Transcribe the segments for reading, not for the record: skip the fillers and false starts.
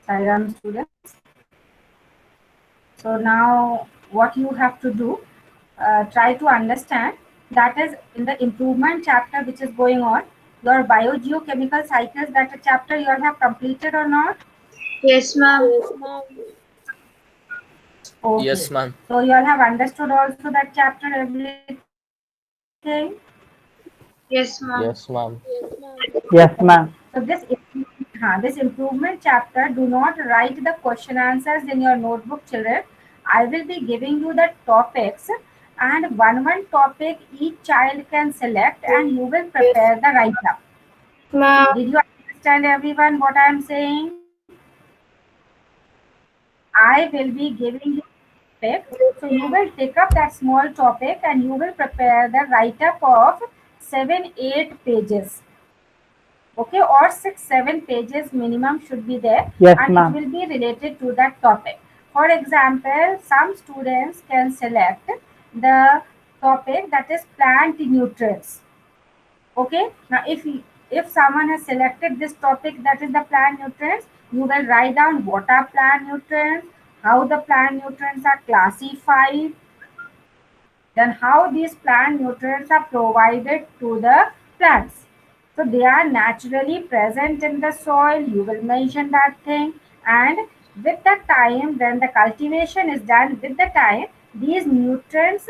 Sairam students. So now what you have to do, try to understand, that is in the improvement chapter which is going on, your biogeochemical cycles, that a chapter you all have completed or not? Yes, ma'am. Yes, ma'am. Okay. Yes, ma'am. So you all have understood also that chapter, everything? Yes, ma'am. Yes, ma'am. Yes, ma'am. Yes, Okay. ma'am. So this improvement chapter, do not write the question answers in your notebook, children. I will be giving you the topics, and one topic each child can select, and you will prepare the write-up. Ma'am. Did you understand everyone what I am saying? I will be giving you topic. So you will take up that small topic and you will prepare the write-up of 7-8 pages. Okay, or 6-7 pages minimum should be there, Yes, and it ma'am. will be related to that topic. For example, some students can select the topic that is plant nutrients. Okay, now if someone has selected this topic, that is the plant nutrients, you will write down what are plant nutrients, how the plant nutrients are classified, then how these plant nutrients are provided to the plants. So they are naturally present in the soil, you will mention that thing. And with the time, when the cultivation is done, with the time these nutrients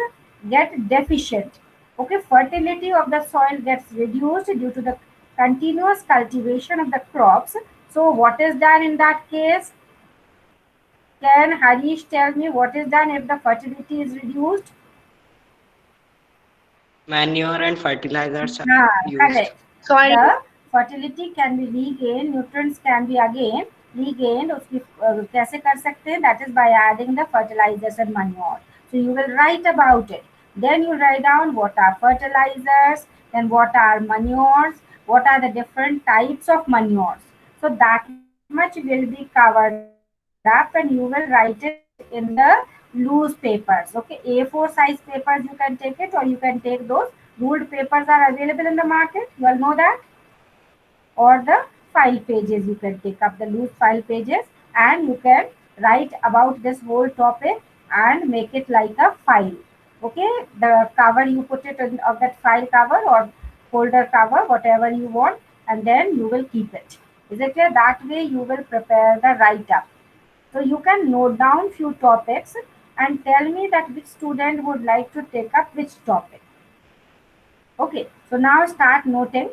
get deficient. Okay, fertility of the soil gets reduced due to the continuous cultivation of the crops. So what is done in that case? Can Harish tell me what is done if the fertility is reduced? Manure and fertilizers are used. Correct. Soil. The fertility can be regained, nutrients can be again regained. उसकी कैसे कर सकते हैं? That is by adding the fertilizers and manure. So you will write about it. Then you write down what are fertilizers, then what are manures, what are the different types of manures. So that much will be covered up, and you will write it in the loose papers. Okay, A4 size papers you can take it, or you can take those ruled papers are available in the market. You all know that. Or the file pages, you can take up the loose file pages, and you can write about this whole topic and make it like a file. Okay, the cover you put it in of that file cover or folder cover, whatever you want, and then you will keep it. Is it clear? That way you will prepare the write up. So you can note down few topics and tell me that which student would like to take up which topic. Okay, so now start noting.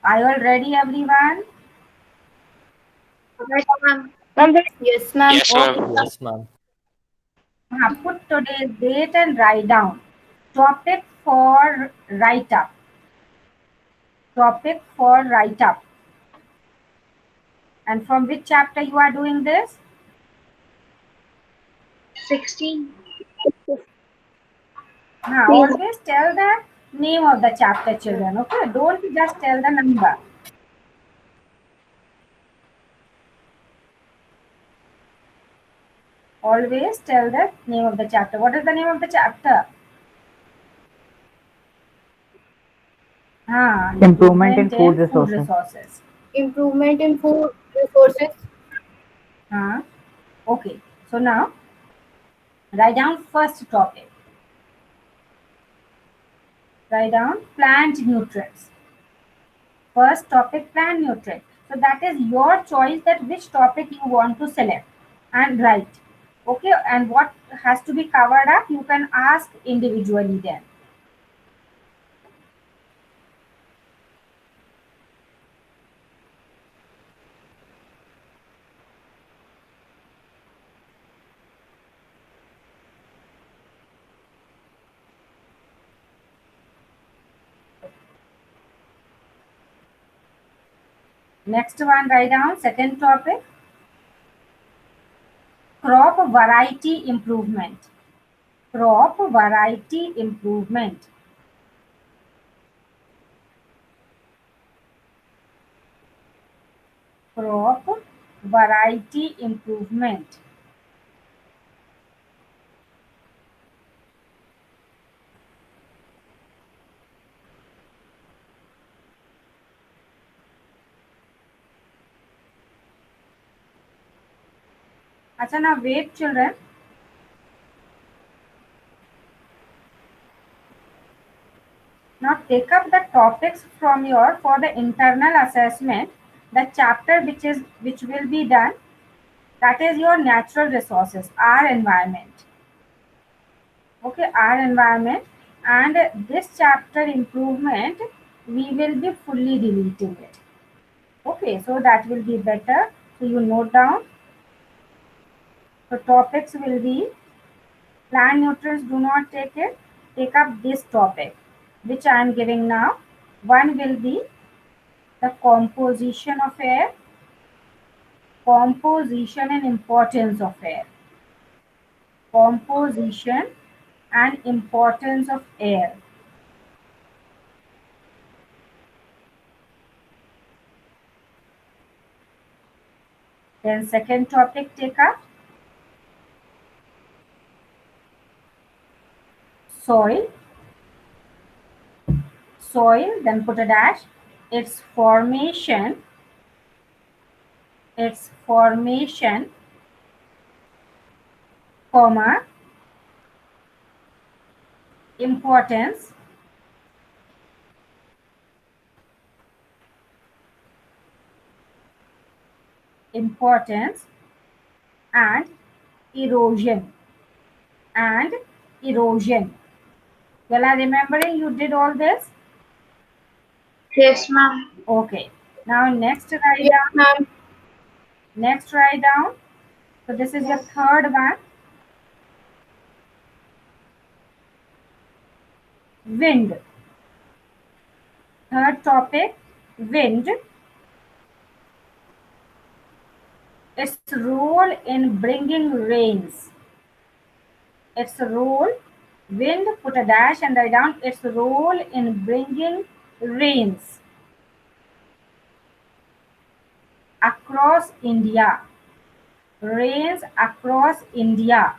Are you all ready, everyone? Yes, ma'am. Yes, ma'am. Yes, Okay. ma'am. Yes, ma'am. Put today's date and write down. Topic for write up. Topic for write up. And from which chapter you are doing this? 16. Always tell the name of the chapter, children. Okay, don't just tell the number. Always tell the name of the chapter. What is the name of the chapter? Improvement in food food resources. resources. Improvement in food resources. Okay, so now write down first topic. Write down plant nutrients. First topic, plant nutrient. So that is your choice that which topic you want to select and write. Okay, and what has to be covered up, you can ask individually then. Next one, write down second topic, crop variety improvement. Crop variety improvement. Crop variety improvement. Acha, now wait children. Now take up the topics from your for the internal assessment. The chapter which will be done, that is your natural resources, our environment. Okay, our environment, and this chapter improvement we will be fully deleting it. Okay, so that will be better. So you note down. So topics will be plant nutrients, do not take it. Take up this topic which I am giving now. One will be the composition of air, composition and importance of air, composition and importance of air. Then second topic, take up soil, then put a dash, its formation, comma, importance, and erosion, Well, are remembering you did all this? Yes, ma'am. Okay. Now next write Yes, down. ma'am. Next write down. So this is your third one. Wind. Third topic, wind. Its role in bringing rains. Its role, wind, put a dash and write down its role in bringing rains across India. Rains across India.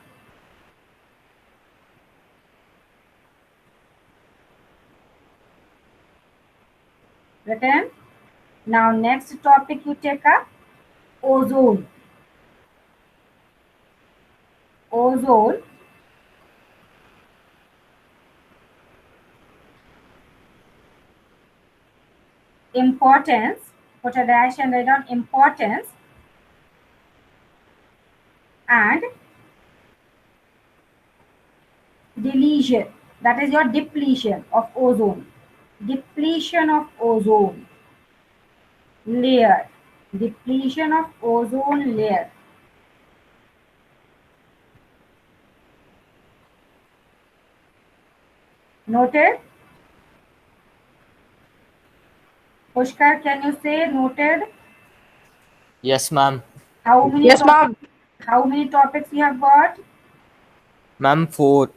Written. Now next topic you take up, ozone. Ozone. Importance, put a dash and write down importance, and deletion, that is your depletion of ozone. Depletion of ozone layer. Depletion of ozone layer. Noted? Pushkar, can you say noted? Yes, ma'am. How many Yes, ma'am. How many topics you have got? Ma'am, 4.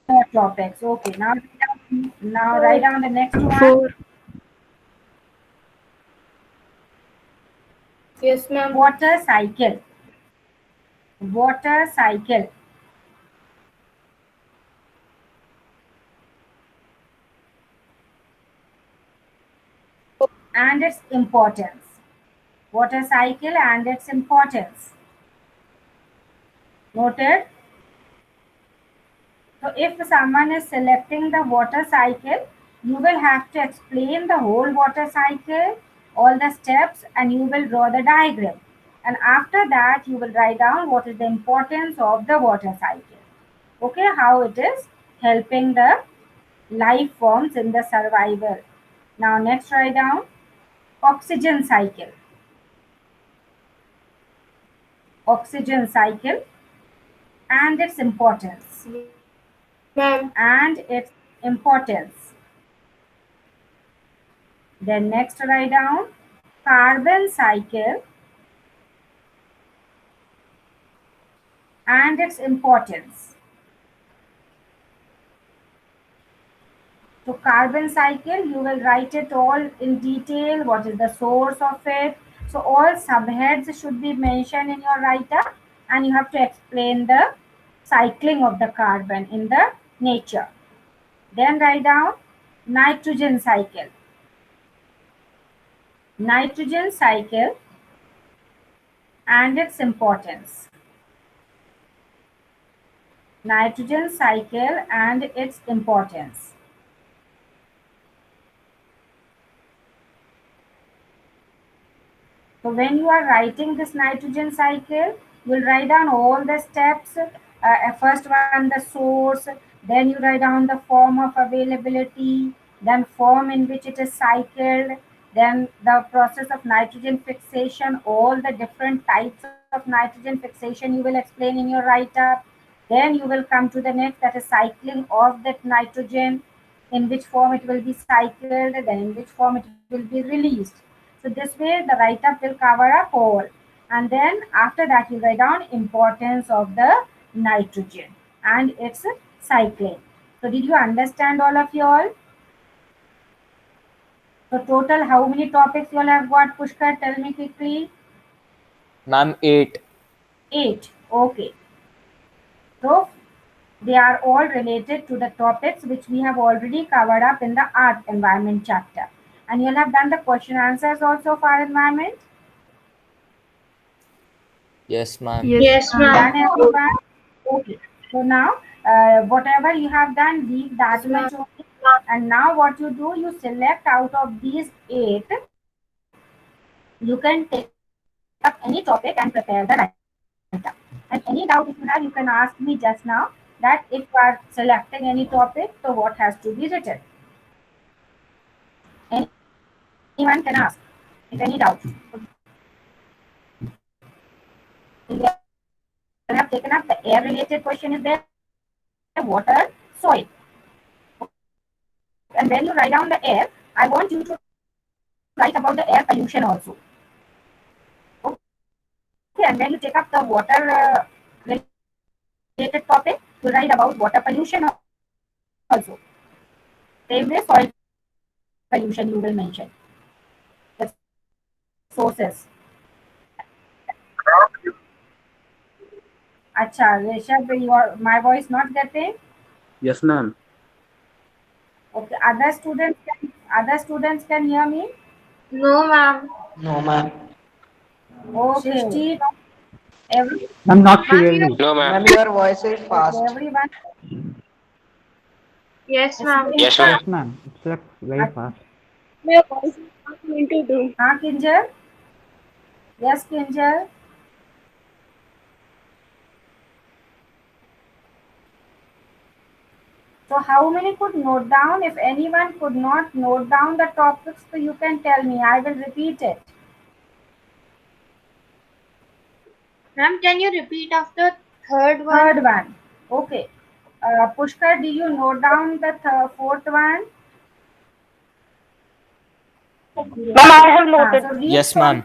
4 topics. Okay. Now write down the next one. 4. Yes, ma'am. Water cycle. Water cycle. And its importance. Water cycle and its importance. Noted? So if someone is selecting the water cycle, you will have to explain the whole water cycle, all the steps, and you will draw the diagram. And after that, you will write down what is the importance of the water cycle. Okay, how it is helping the life forms in the survival. Now next write down oxygen cycle. Oxygen cycle and its importance. Ma'am. And its importance. Then next write down carbon cycle and its importance. So carbon cycle, you will write it all in detail, what is the source of it. So all subheads should be mentioned in your write-up, and you have to explain the cycling of the carbon in the nature. Then write down nitrogen cycle. Nitrogen cycle and its importance. nitrogen cycle and its importance. So when you are writing this nitrogen cycle, you'll write down all the steps. First one, the source, then you write down the form of availability, then form in which it is cycled, then the process of nitrogen fixation, all the different types of nitrogen fixation you will explain in your write-up. Then you will come to the next, that is cycling of that nitrogen, in which form it will be cycled, then in which form it will be released. So this way the write-up will cover up all. And then after that you write down importance of the nitrogen and its cycling. So did you understand all of you all? So total how many topics you all have got, Pushkar? Tell me quickly. Ma'am, 8. 8. Okay. So they are all related to the topics which we have already covered up in the art environment chapter. And you'll have done the question answers also for environment. Yes, ma'am. Yes, ma'am. Done everyone? Okay. So now whatever you have done, leave that much only. And now what you do, you select out of these 8, you can take up any topic and prepare the write-up. And any doubt if you have, you can ask me just now that if you are selecting any topic, so what has to be written. Anyone can ask if any doubt. You have taken up the air related question is there, water, soil. And when you write down the air, I want you to write about the air pollution also. Okay, and when you take up the water related topic, you write about water pollution also. Same way soil pollution you will mention. The sources. Acha, Rishabh, my voice not getting? Yes, ma'am. Okay, other students can hear me? No, ma'am. No, ma'am. Okay. Srishti, every I'm not Ma'am, clearly. No, ma'am. Ma'am, your voice is okay, fast. everyone. Yes, ma'am. Yes, Yes, ma'am. ma'am. It's like very fast. My voice is not going to do. Haan, Kinjal? Yes, Kinjal. So how many could note down? If anyone could not note down the topics, so you can tell me. I will repeat it. Ma'am, can you repeat after third one? Third one. Okay. Pushkar, do you note down the fourth one? Ma'am, I have noted. So read Yes, from, ma'am.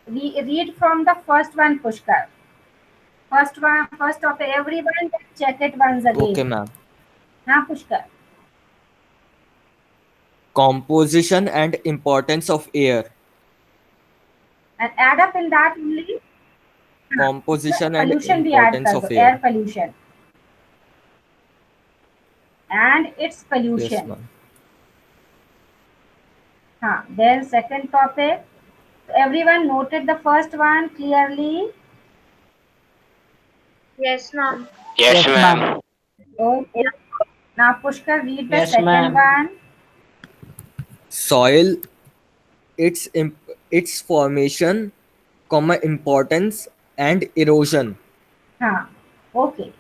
read from the first one, Pushkar. First one, first of everyone, check it once again. Okay, ma'am. Haan, Pushkar. Composition and importance of air. And add up in that only. Composition and Pollution भी add importance कर of दो, air. air pollution. And its Yes, pollution. ma'am. Then second topic. Everyone noted the first one clearly. Yes, ma'am. Yes, ma'am. Okay. Now Pushkar, read the Yes, second ma'am. one. Soil, its formation, importance and erosion. Okay.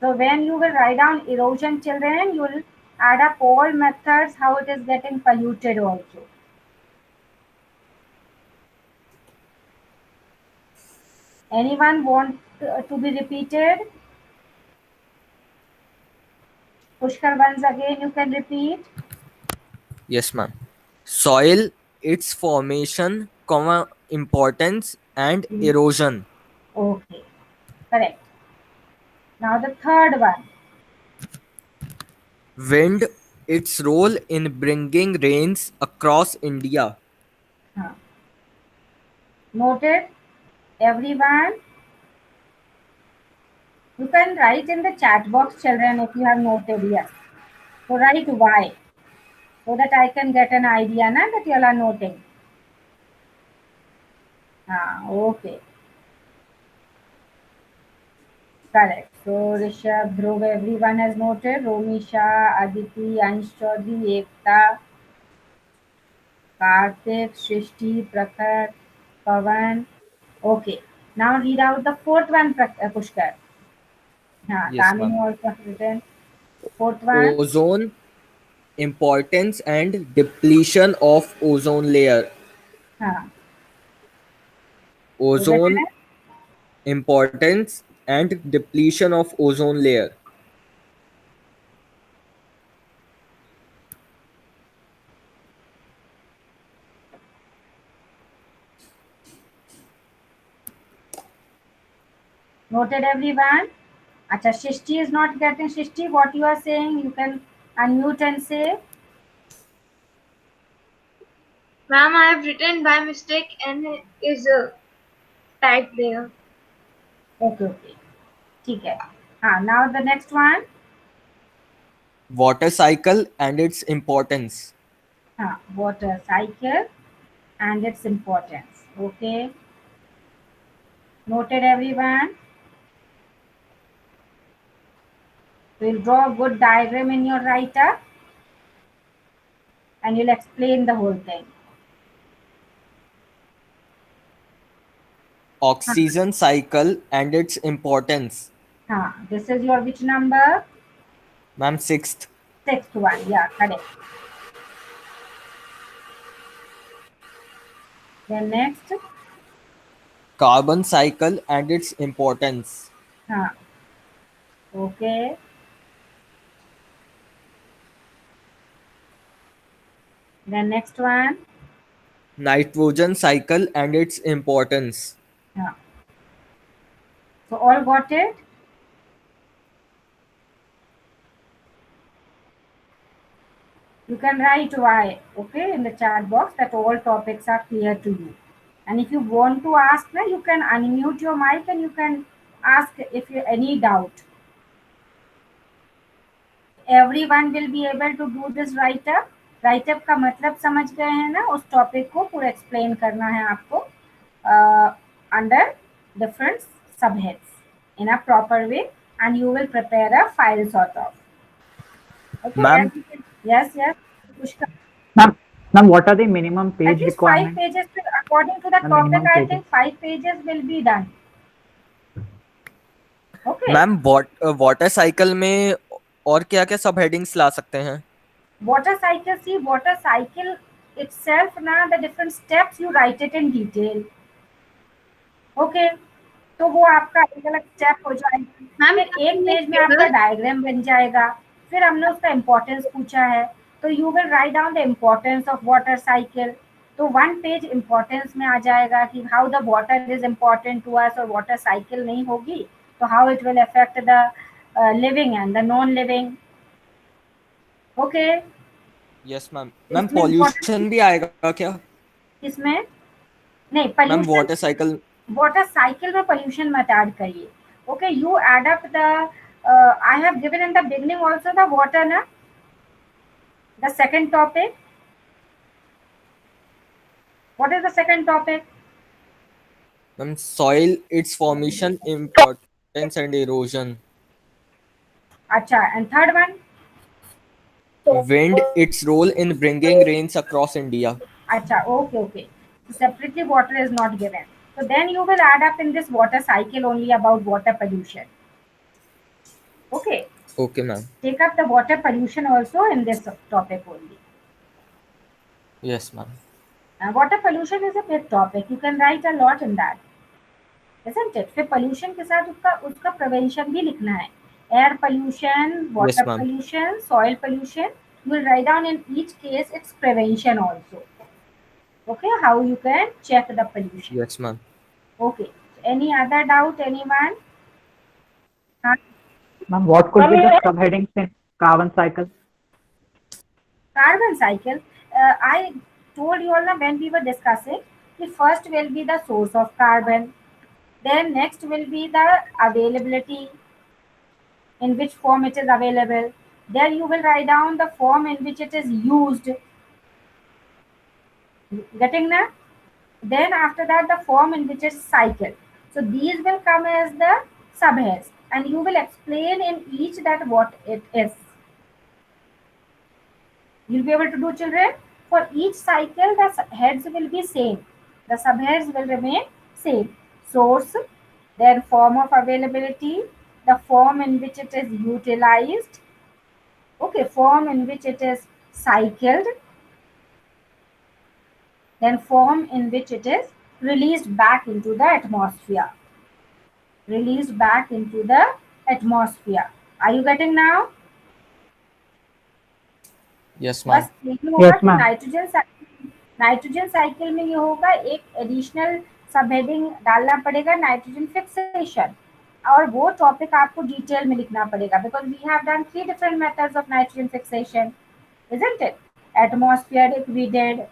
So when you will write down erosion, children, you will add up all methods how it is getting polluted also. Anyone want to be repeated? Pushkar, once again you can repeat. Yes, ma'am. Soil, its formation, importance and erosion. Okay, correct. Now the third one. Wind, its role in bringing rains across India. Noted, everyone. You can write in the chat box, children, if you have noted, yes. So write why, so that I can get an idea na, that you all are noting. Okay. Correct. So Rishabh, Dhruv, everyone has noted. Romisha, Aditi, Ansh Chaudhary, Ekta, Karthik, Shrishti, Prakhar, Pavan. Okay. Now read out the fourth one, Pushkar. Yes, Kamini ma'am. also written. Fourth one. Ozone importance and depletion of ozone layer. हाँ, is it Ozone correct? importance and depletion of ozone layer. Noted everyone. Acha, Shishti is not getting. Shishti, what you are saying, you can unmute and say. Ma'am, I have written by mistake and is typed there. Okay, okay. ठीक है. Now the next one. Water cycle and its importance. Water cycle and its importance. Okay. Noted everyone. We'll draw a good diagram in your writer and you'll explain the whole thing. Oxygen cycle and its importance. This is your which number? Ma'am, sixth. Sixth one. Yeah, correct. Then next. Carbon cycle and its importance. Okay. Then next one. Nitrogen cycle and its importance. So all got it? You can write Y, okay, in the chat box that all topics are clear to you. And if you want to ask, you can unmute your mic and you can ask if you any doubt. Everyone will be able to do this write-up. Write-up का मतलब समझ गए हैं ना? उस topic को पूरा explain करना है आपको under different subheads in a proper way, and you will prepare a file sort of. Okay. Ma'am, Yes, yes. Pushkar. Ma'am, what are the minimum At page least 5 requirements? pages, according to the The topic, minimum I pages. think 5 pages will be done. Okay. Ma'am water cycle में और क्या क्या सब headings ला सकते हैं? Water cycle, see, water cycle itself, now the different steps you write it in detail. Okay. तो वो आपका अलग अलग स्टेप हो जाएगा. Ma'am, फिर एक पेज में आपका डायग्राम बन जाएगा. फिर हमने उसका इम्पोर्टेंस पूछा है, तो you will write down the importance of water cycle. तो 1 पेज इम्पोर्टेंस में आ जाएगा कि how the water is important to us, और वाटर साइकिल नहीं होगी तो how it will affect the living and the non living. Okay. Yes ma'am. Ma'am इसमें पॉल्यूशन भी आएगा क्या? इसमें नहीं, मैम पोल्यूशन वाटर साइकिल में पोल्यूशन मत ऐड करिए. Okay, you add up the I have given in the beginning also the water ना, the second topic. What is the second topic? Ma'am soil its formation importance and erosion. अच्छा, and third one? Wind its role in bringing rains across India. Acha, okay. So separately water is not given. So then you will add up in this water cycle only about water pollution. Okay. Okay ma'am. Take up the water pollution also in this topic only. Yes ma'am. Water pollution is a big topic. You can write a lot in that. Isn't it? फिर pollution के साथ उसका prevention भी लिखना है. Air pollution, water Yes, ma'am. pollution, soil pollution. You will write down in each case its prevention also. Okay, how you can check the pollution. Yes ma'am. Okay. Any other doubt, anyone? Ma'am, what could be the subheadings in carbon cycle? Carbon cycle. I told you all that when we were discussing, the first will be the source of carbon. Then next will be the availability, in which form it is available. Then you will write down the form in which it is used. Getting that? Then after that, the form in which it's cycle. So these will come as the subheads. and you will explain in each that what it is. You'll be able to do, children. For each cycle, the heads will be same. The subheads will remain same. Source, then form of availability, the form in which it is utilized, okay, form in which it is cycled, then form in which it is released back into the atmosphere. Released back into the atmosphere. Are you getting now? Yes, ma'am. बस यही होगा Yes, कि ma'am. Nitrogen cycle में ये होगा, एक additional सब heading डालना पड़ेगा, नाइट्रोजन फिक्सेशन, और वो टॉपिक आपको डिटेल में लिखना पड़ेगा, because we have done 3 different methods of nitrogen fixation, isn't it? Atmospheric we did,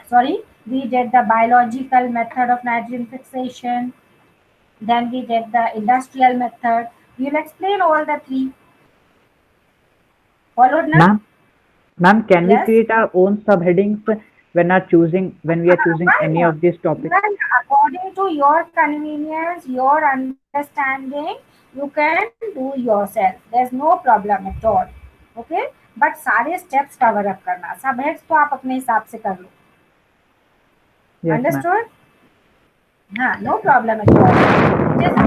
sorry, we did the biological method of nitrogen fixation, then we did the industrial method. We'll explain all the 3. Followed now? Ma'am, can we Yes. create our own subheadings when we are choosing Why any not? of these topics? Well, according to your convenience, your understanding, you can do yourself. There's no problem at all. Okay? But सारे steps cover up करना, subheads तो आप अपने हिसाब से कर लो. Yes, ma'am. Understood? हाँ, no problem at all. Just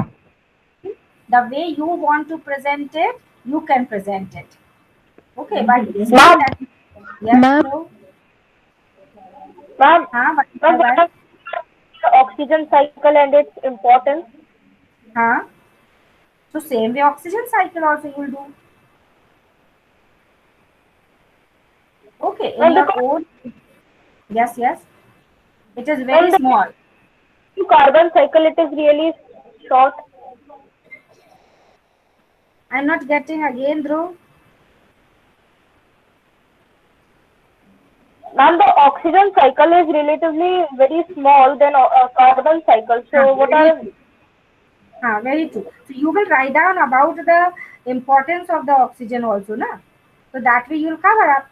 the way you want to present it, you can present it. Okay, but Ma'am. yes, Ma'am. bro. Ma'am, हाँ, ma'am, बताओ what भाई. is the oxygen cycle and its importance? हाँ. So same way oxygen cycle also you will do. Okay, in And your the own. Yes, yes. It is very And the- small. carbon cycle, it is really short. I'm not getting again, Dhruv. Ma'am, the oxygen cycle is relatively very small than carbon cycle. So what are Very true. So you will write down about the importance of the oxygen also, na? So that way you will cover up.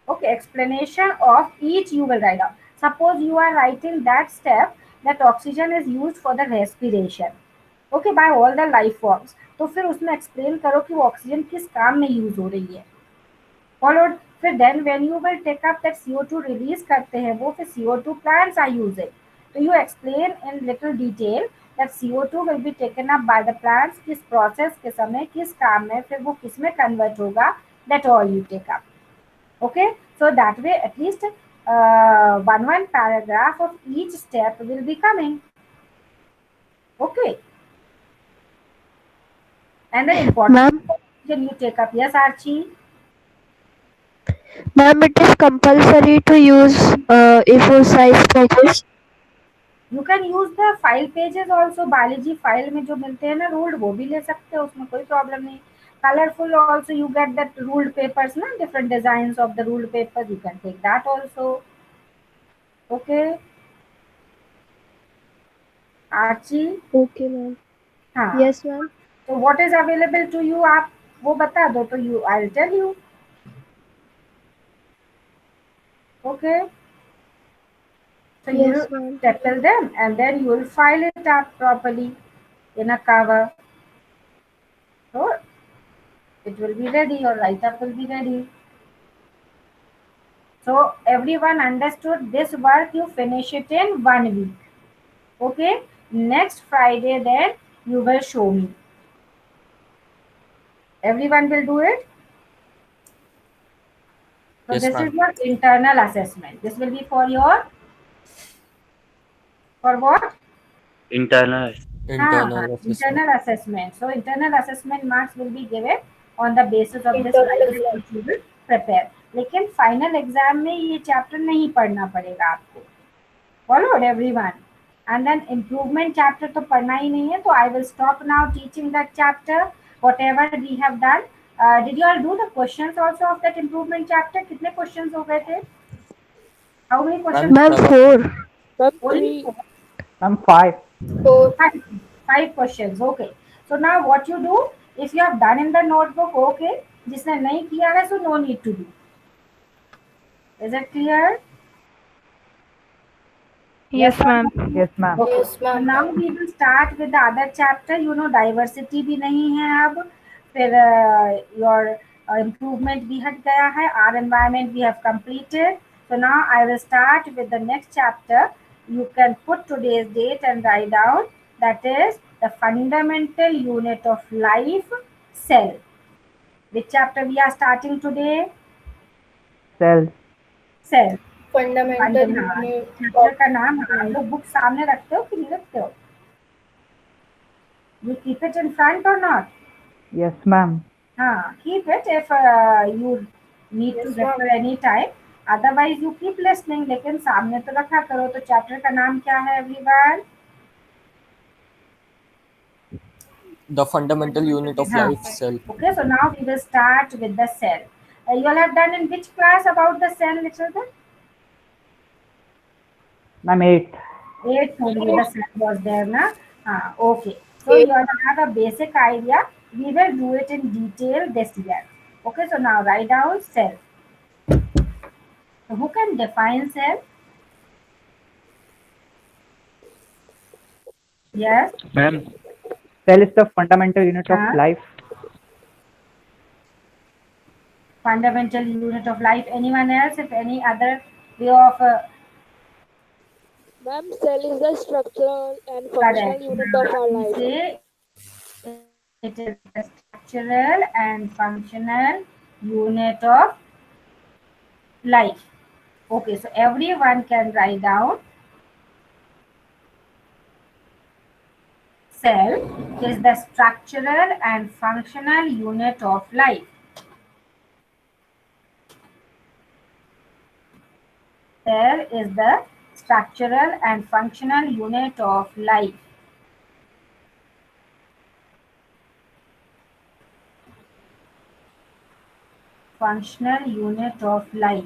Okay, explanation of each you will write down. Suppose you are writing that step that oxygen is used for the respiration. Okay, by all the life forms. तो फिर उसमें explain करो कि वो oxygen किस काम में use हो रही है. Followed, फिर then when you will take up that CO2 release करते हैं वो, फिर CO2 plants are using. So you explain in little detail that CO2 will be taken up by the plants, किस process के समय किस काम में, फिर वो किस में convert होगा, that all you take up. Okay, so that way at least one paragraph of each step will be coming. Okay, and the important Ma'am, you take up. Yes, Archie. ma'am, it is compulsory to use A4 size pages. You can use the file pages also. Biology file में जो मिलते हैं ना ruled, वो भी ले सकते हो, उसमें कोई प्रॉब्लम नहीं. Colorful also you get that ruled papers, na, different designs of the ruled papers, you can take that also. Okay, Archie. Okay, ma'am. हाँ. Yes, ma'am. So what is available to you, आप वो बता दो तो you, I'll tell you. Okay. So you Yes, will ma'am. tackle them and then you will file it up properly in a cover. So it will be ready, your write-up will be ready. So everyone understood this work, you finish it in 1 week. Okay, next Friday then you will show me. Everyone will do it. So Yes, this ma'am. is your internal assessment. This will be for your, for what? Internal. Internal assessment. Internal assessment. So internal assessment marks will be given on the basis of this writing which you will prepare. लेकिन final exam में ये chapter नहीं पढ़ना पड़ेगा आपको. Followed everyone. And then improvement chapter तो पढ़ना ही नहीं है, तो I will stop now teaching that chapter. Whatever we have done. Did you all do the questions also of that improvement chapter? कितने questions हो गए थे? How many questions? Ma'am, 4. Only four. Ma'am, 5. Five questions. Okay. So now what you do, if you have done in the notebook, okay. जिसने नहीं किया है, so no need to do. Is it clear? Yes, or ma'am. no? Yes, ma'am. Okay. Yes, So ma'am. now we will start with the other chapter. Diversity भी नहीं है अब. फिर your improvement भी हट गया है. Our environment we have completed. So now I will start with the next chapter. You can put today's date and write down. That is the fundamental unit of life, cell. Which chapter we are starting today? Cells. Cell. Fundamental हाँ, unit chapter of का नाम. आप लोग book सामने रखते हो कि नहीं रखते हो? You keep it in front or not? Yes, ma'am. हाँ, keep it if you need to Yes, refer ma'am. any time. Otherwise you keep listening. लेकिन सामने तो रखा करो. तो चैप्टर का नाम क्या है everyone? The fundamental unit of हाँ. life, cell. Okay, so now we will start with the cell. You all have done in which class about the cell, children? Ma'am, 8. 8th only the cell was there, na? Okay. So you all have a basic idea. We will do it in detail this year. Okay, so now write down cell. So who can define cell? Yes. Ma'am. Cell is the fundamental unit of Huh? life. Fundamental unit of life. Anyone else? If any other way of Ma'am, cell is the structural and functional correct. unit of our We life. say it is the structural and functional unit of life. Okay, so everyone can write down cell is the structural and functional unit of life. Cell is the structural and functional unit of life. Functional unit of life.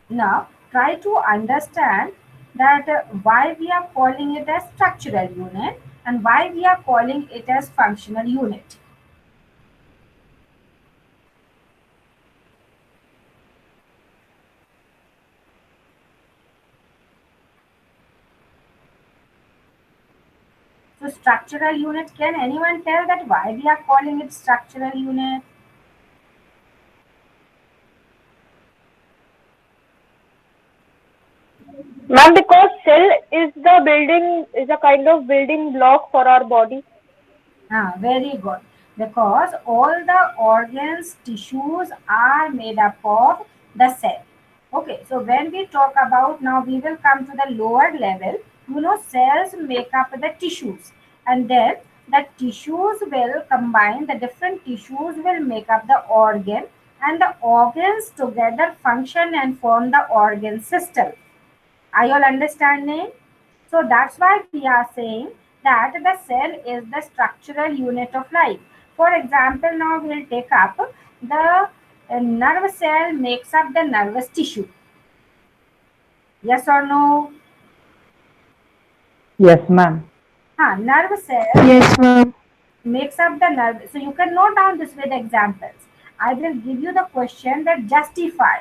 Now, try to understand that why we are calling it as structural unit and why we are calling it as functional unit. So, structural unit, can anyone tell that why we are calling it structural unit? Ma'am, because cell is a kind of building block for our body. Very good. Because all the organs, tissues are made up of the cell. Okay, so when we talk about, now we will come to the lower level. Cells make up the tissues, and then the tissues will combine, the different tissues will make up the organ, and the organs together function and form the organ system. Are you all understanding? So that's why we are saying that the cell is the structural unit of life. For example, now we'll take up the nerve cell makes up the nervous tissue. Yes or no? Yes, ma'am. Nerve cell Yes, ma'am. makes up the nerve. So you can note down this with examples. I will give you the question that justify.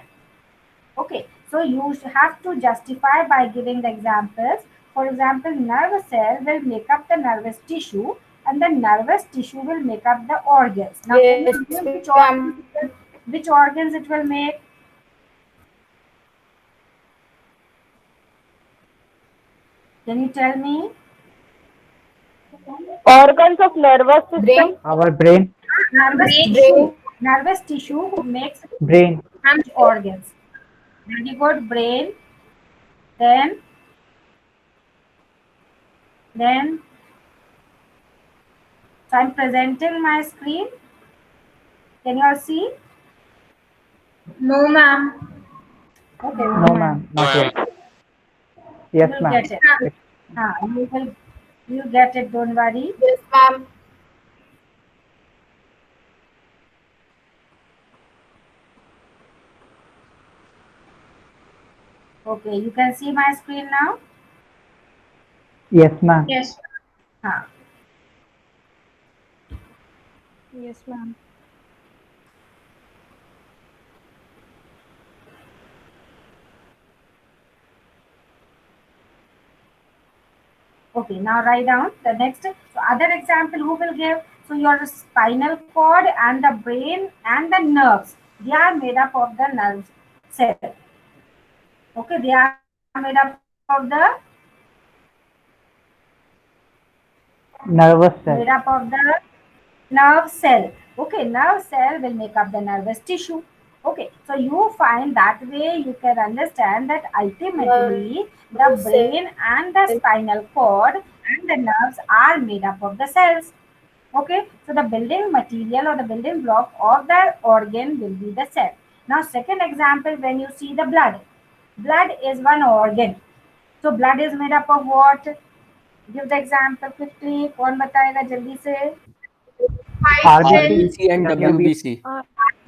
Okay, so you have to justify by giving the examples. For example, nerve cell will make up the nervous tissue and the nervous tissue will make up the organs. Now, can Yes, you name ma'am. which organs it will make? Can you tell me? Organs of nervous system. Brain. Our brain. Nervous tissue. Nervous tissue makes Brain. which organs? Very good, brain. Then, so I'm presenting my screen. Can you all see? No, ma'am. Okay, No, ma'am. Not yet. Yes, you'll ma'am. get it. You get it, don't worry. Yes, ma'am. Okay, you can see my screen now. Yes, ma'am. Yes. हाँ. Yes, ma'am. Okay, now write down the next. So other example who will give? So your spinal cord and the brain and the nerves, they are made up of the nerve cell. Okay, they are made up of the Nervous cell. made up of the nerve cell. Okay, nerve cell will make up the nervous tissue. Okay, so you find that way you can understand that ultimately the brain and the spinal cord and the nerves are made up of the cells. Okay, so the building material or the building block of the organ will be the cell. Now, second example, when you see the blood, blood is one organ. So blood is made up of what? Give the example quickly. कौन बताएगा जल्दी से? White cell, RBC and WBC.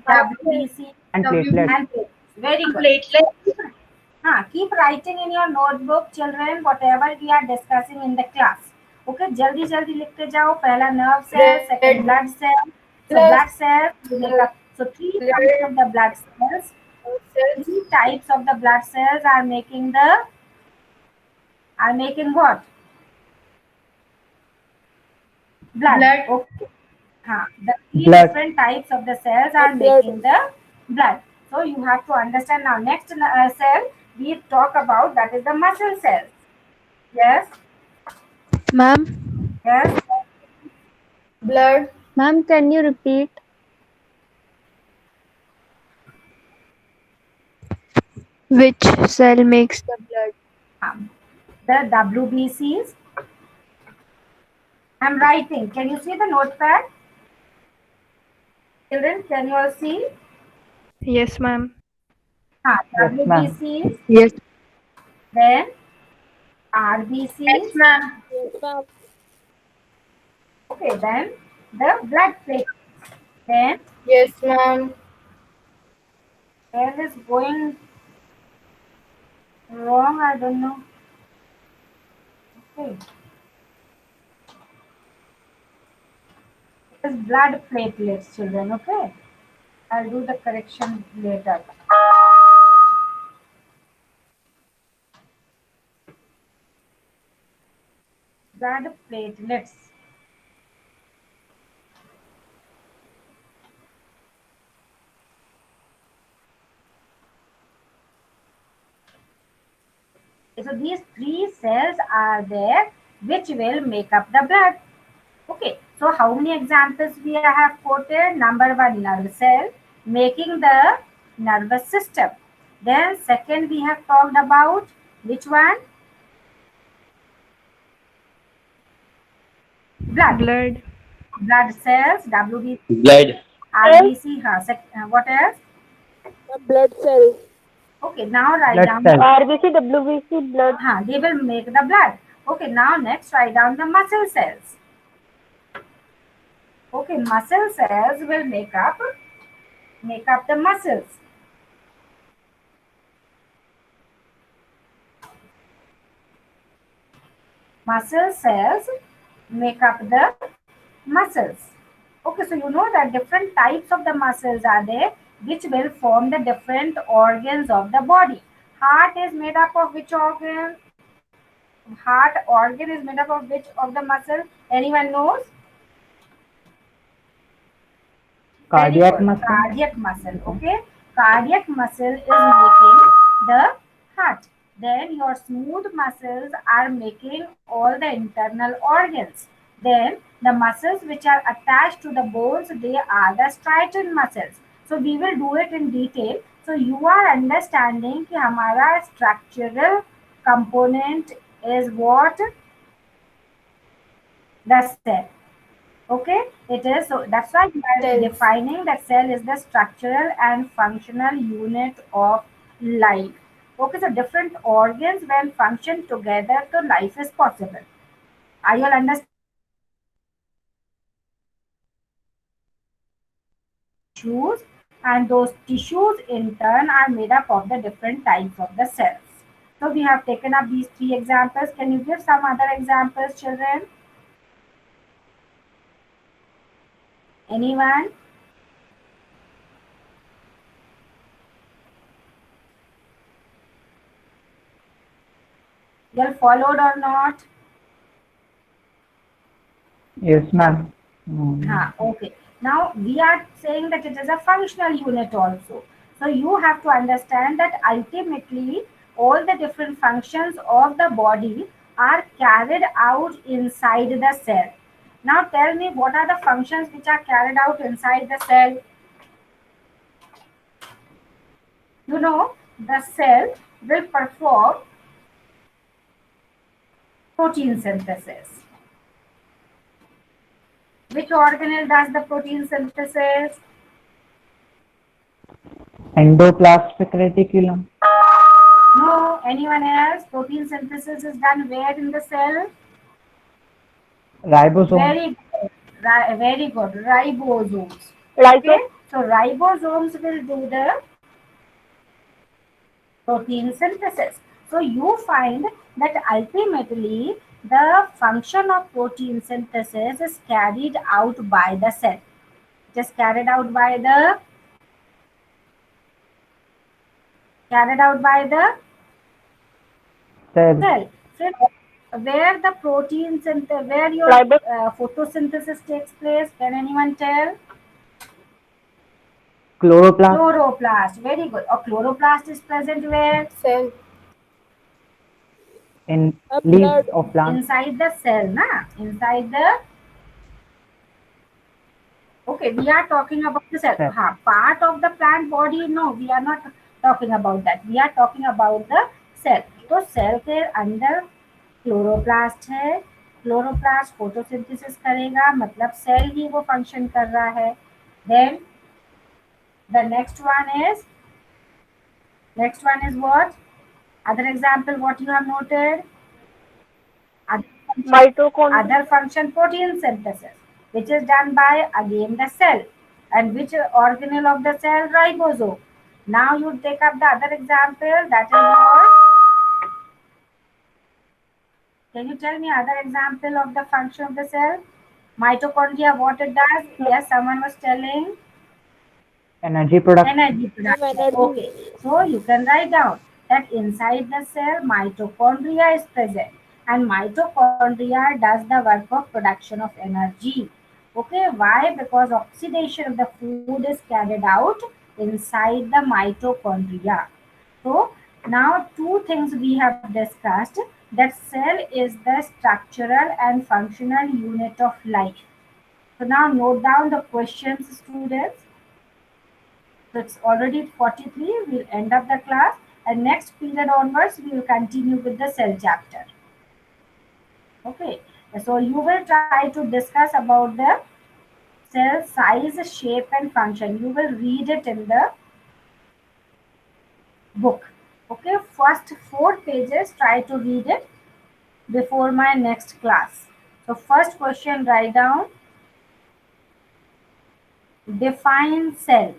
WBC And platelets. and platelets. Very good. platelet, Keep writing in your notebook, children, whatever we are discussing in the class. Okay, जल्दी जल्दी लिखते जाओ. पहला nerve cell, second blood cell. So blood cells make up. So three types of the blood cells. Three types of the blood cells are making what? Blood. Blood. Okay. The three Blood. different types of the cells are making the blood. So you have to understand now. Next cell we talk about, that is the muscle cells. Yes. Ma'am, Yes. blood, ma'am, can you repeat? Which cell makes the blood? The WBCs. I'm writing. Can you see the notepad? Children, can you all see? Yes, ma'am. Yes, ma'am. WBCs. Yes. Then yes, RBCs. ma'am. Yes, ma'am. Okay, then the blood platelets. Then Yes, ma'am. where is going wrong? I don't know. Okay. It is blood platelets, children. Okay. I'll do the correction later. Blood platelets. So these three cells are there which will make up the blood. Okay, so how many examples we have quoted? Number one, nerve cell making the nervous system. Then second we have talked about which one? Blood. Blood cells, WBC, Blood. RBC. What else? A blood cell. Okay, now write Blood down. cell. RBC, WBC, blood. They will make the blood. Okay, now next write down the muscle cells. Okay, muscle cells will make up the muscles. Muscle cells make up the muscles. Okay, so you know that different types of the muscles are there which will form the different organs of the body. Heart is made up of which organ? Heart organ is made up of which of the muscle? Anyone knows? Cardiac muscle. Cardiac muscle. Okay, cardiac muscle is making the heart. Then your smooth muscles are making all the internal organs. Then the muscles which are attached to the bones, they are the striatal muscles. So we will do it in detail. So you are understanding कि हमारा structural component is what? The cell. Okay, it is. So that's why we are defining that cell is the structural and functional unit of life. Okay, so different organs when function together, so life is possible. Are you all understand? Tissues, and those tissues in turn are made up of the different types of the cells. So we have taken up these three examples. Can you give some other examples, children? Anyone? You all followed or not? Yes, ma'am. Okay. Now we are saying that it is a functional unit also. So you have to understand that ultimately all the different functions of the body are carried out inside the cell. Now tell me, what are the functions which are carried out inside the cell? You know, the cell will perform protein synthesis. Which organelle does the protein synthesis? Endoplasmic reticulum. No, anyone else? Protein synthesis is done where in the cell? Ribosome. Very good. Very good. Ribosomes. Lysosome. Okay. So ribosomes will do the protein synthesis. So you find that ultimately the function of protein synthesis is carried out by the cell. It is carried out by the Cell. cell. So where the protein synthesis, where your Ribosome. photosynthesis takes place, can anyone tell? Chloroplast. Chloroplast. Very good. A chloroplast is present where? Cell. In A leaves blood. of plants. Inside the cell, na? Inside the. Okay, we are talking about the cell. Cell. Part of the plant body, no, we are not talking about that. We are talking about the cell. तो cell के अंदर chloroplast है. Chloroplast photosynthesis करेगा, मतलब cell ही वो function कर रहा है. Then the next one is what? Other example, what you have noted? Mitochondria. Other function, protein synthesis, which is done by again the cell. And which organelle of the cell? Ribosome. Now you take up the other example, that is what? Can you tell me other example of the function of the cell? Mitochondria, what it does? Yes, someone was telling. Energy production. Energy production. Energy. Okay, so you can write down that inside the cell mitochondria is present, and mitochondria does the work of production of energy. Okay, why? Because oxidation of the food is carried out inside the mitochondria. So now two things we have discussed, that cell is the structural and functional unit of life. So now note down the questions, students. So it's already 43. We'll end up the class, and next period onwards we will continue with the cell chapter. Okay. So you will try to discuss about the cell size, shape, and function. You will read it in the book. Okay. First 4 pages, try to read it before my next class. So first question, write down. Define cell.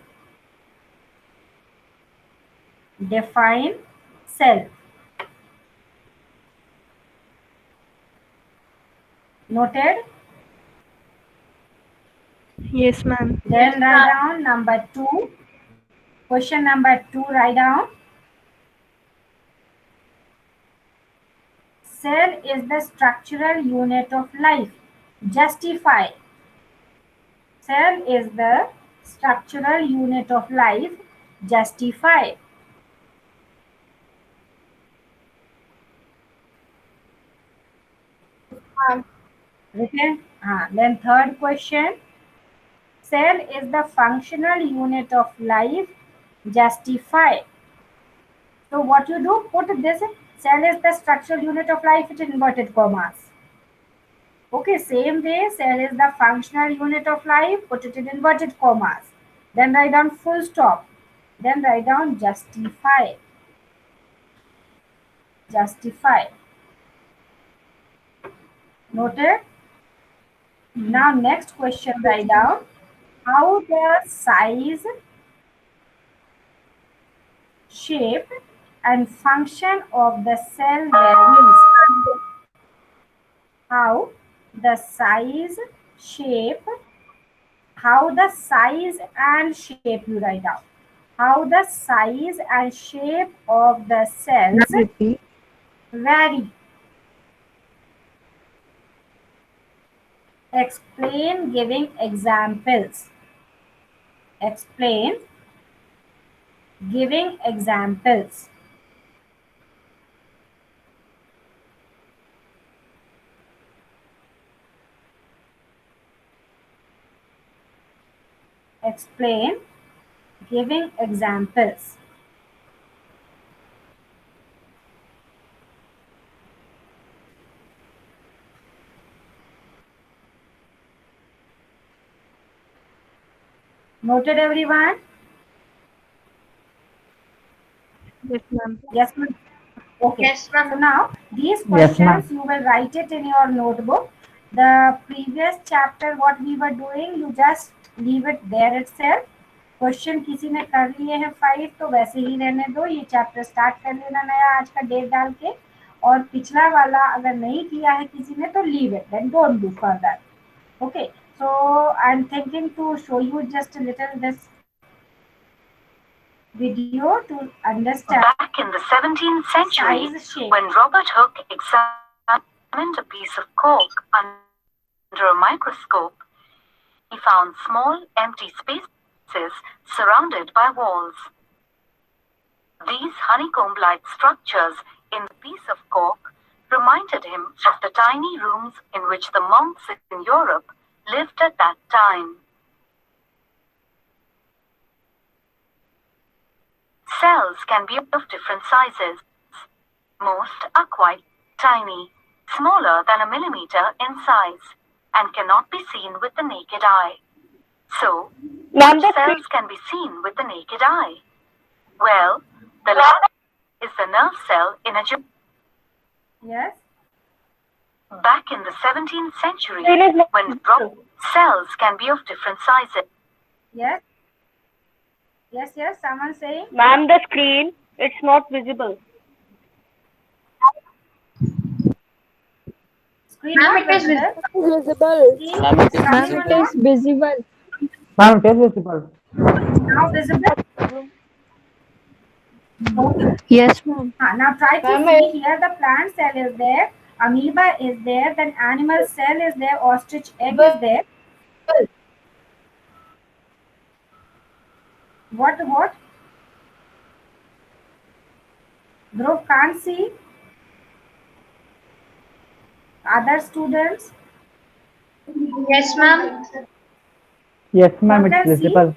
Define cell. Noted? Yes, ma'am. Then write down number 2. Question number 2, write down. Cell is the structural unit of life. Justify. Cell is the structural unit of life. Justify. Written? Then third question. Cell is the functional unit of life. Justify. So what you do? Put this. Cell is the structural unit of life in inverted commas. Okay, same way, cell is the functional unit of life. Put it in inverted commas. Then write down full stop. Then write down justify. Justify. Noted? Now next question, write down how the size, shape, and function of the cell varies. How the size, shape, how the size and shape, you write down. How the size and shape of the cells vary. Explain giving examples. Explain giving examples. Explain giving examples. Noted, everyone? Yes, ma'am. Yes, ma'am. Okay. Yes, ma'am. So now these Yes, ma'am. questions you will write it in your notebook. The previous chapter what we were doing, you just leave it there itself. Question किसी ने कर लिए हैं 5 तो वैसे ही रहने दो, ये चैप्टर स्टार्ट कर लेना नया आज का डेट डाल के, और पिछला वाला अगर नहीं किया है किसी ने तो leave it, then don't do further. Okay, so I'm thinking to show you just a little this video to understand. Back in the 17th century, Size, shape. when Robert Hooke examined a piece of cork under a microscope, he found small empty spaces surrounded by walls. These honeycomb-like structures in the piece of cork reminded him of the tiny rooms in which the monks in Europe lived at that time. Cells can be of different sizes. Most are quite tiny, smaller than a millimeter in size, and cannot be seen with the naked eye. So, Ma'am, which the cells can be seen with the naked eye? Well, the left is the nerve cell in a Yes. Back in the 17th century, screen is not when cells can be of different sizes. Yes. Yes. Someone saying. Ma'am, the screen, it's not visible. Screen Ma'am, not it is visible. Visible. Screen Ma'am, it is coming Ma'am, it is visible. Ma'am, it is visible. now visible. Okay. Yes, ma'am. Now try to Ma'am, see here. The plant cell is there, amoeba is there, then animal cell is there, ostrich egg is there. What? Dhruv can't see. Other students? Yes, ma'am. Yes, ma'am, What it's can see? visible.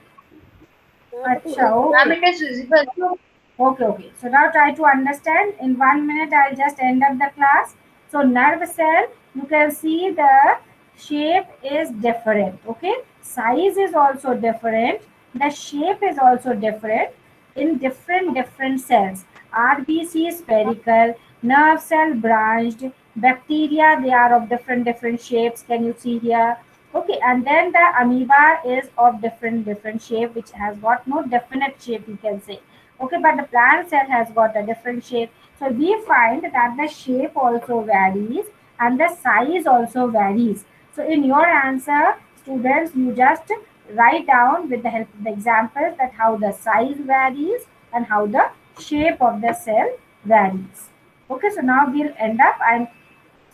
Acha, Ma'am, okay. it is visible. Okay. So now try to understand. In 1 minute, I'll just end up the class. So nerve cell, you can see the shape is different. Okay, size is also different. The shape is also different in different cells. RBC is spherical, nerve cell branched, bacteria they are of different shapes. Can you see here? Okay, and then the amoeba is of different shape, which has got no definite shape, you can say. Okay, but the plant cell has got a different shape. So we find that the shape also varies and the size also varies. So in your answer, students, you just write down with the help of the examples that how the size varies and how the shape of the cell varies. Okay, so now we'll end up. I'm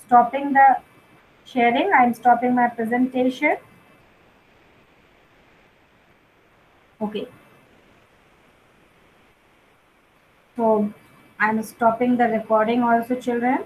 stopping the sharing. I'm stopping my presentation. Okay. So I'm stopping the recording also, children.